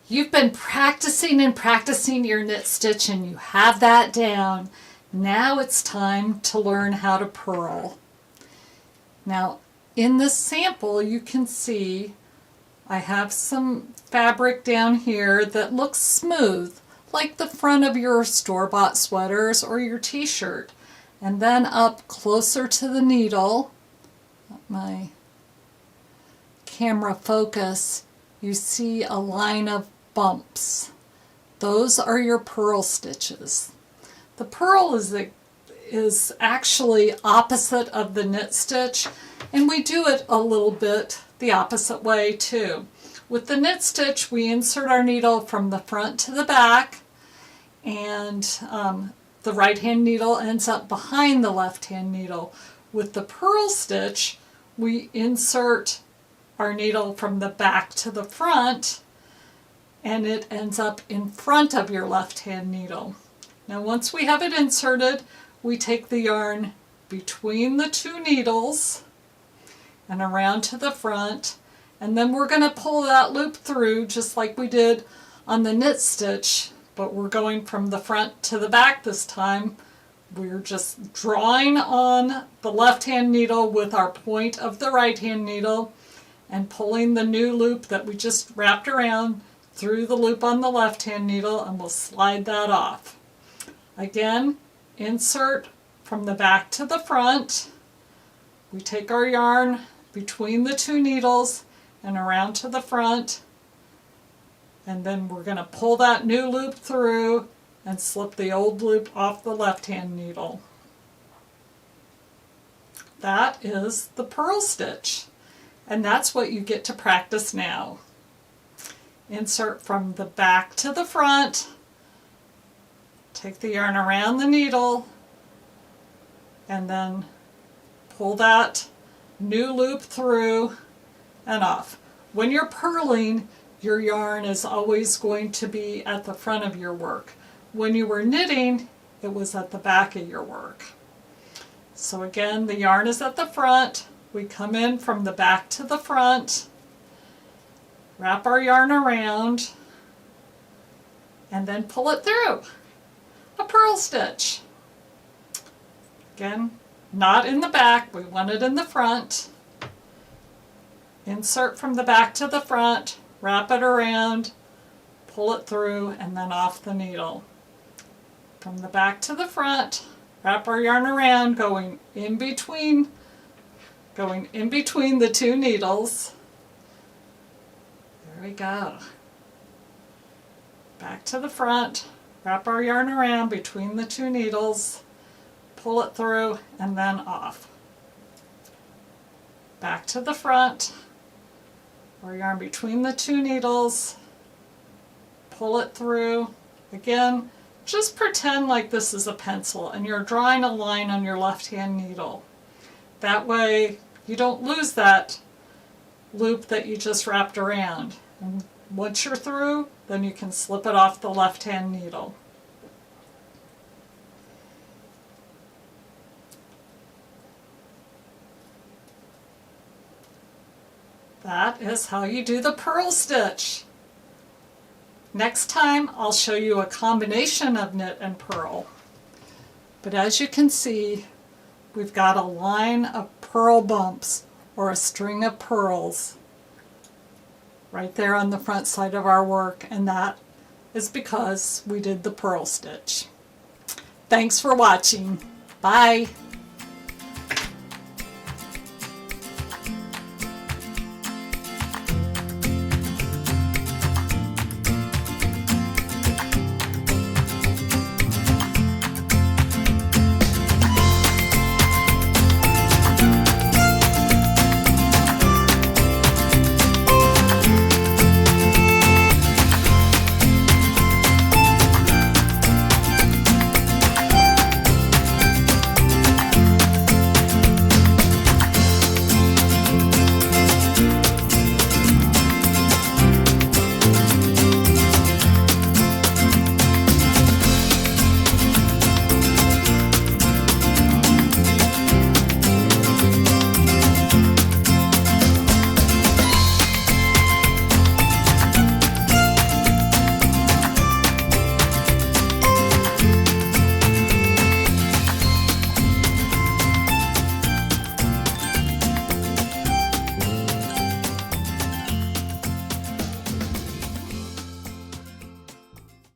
You've been practicing and practicing your knit stitch and you have that down. Now it's time to learn how to purl. Now in this sample you can see I have some fabric down here that looks smooth, like the front of your store-bought sweaters or your t-shirt. And then up closer to the needle, let my camera focus, you see a line of bumps. Those are your purl stitches. The purl is actually opposite of the knit stitch, and we do it a little bit the opposite way too. With the knit stitch, we insert our needle from the front to the back, and the right hand needle ends up behind the left hand needle. With the purl stitch, we insert our needle from the back to the front, and it ends up in front of your left hand needle. Now once we have it inserted, we take the yarn between the two needles and around to the front, and then we're going to pull that loop through just like we did on the knit stitch, but we're going from the front to the back this time. We're just drawing on the left hand needle with our point of the right hand needle and pulling the new loop that we just wrapped around through the loop on the left hand needle, and we'll slide that off. Again, insert from the back to the front. We take our yarn between the two needles and around to the front, and then we're going to pull that new loop through and slip the old loop off the left hand needle. That is the purl stitch, and that's what you get to practice now. Insert from the back to the front, take the yarn around the needle, and then pull that new loop through and off. When you're purling, your yarn is always going to be at the front of your work. When you were knitting, it was at the back of your work. So again, the yarn is at the front. We come in from the back to the front, wrap our yarn around, and then pull it through. A purl stitch. Again, not in the back, we want it in the front. Insert from the back to the front, wrap it around, pull it through, and then off the needle. From the back to the front, wrap our yarn around, going in between the two needles. There we go. Back to the front, wrap our yarn around between the two needles, pull it through, and then off. Back to the front, our yarn between the two needles, pull it through. Again, just pretend like this is a pencil and you're drawing a line on your left hand needle. That way you don't lose that loop that you just wrapped around. And once you're through, then you can slip it off the left hand needle. That is how you do the purl stitch. Next time I'll show you a combination of knit and purl. But as you can see, we've got a line of purl bumps, or a string of purls, right there on the front side of our work, and that is because we did the purl stitch. Thanks for watching. Bye.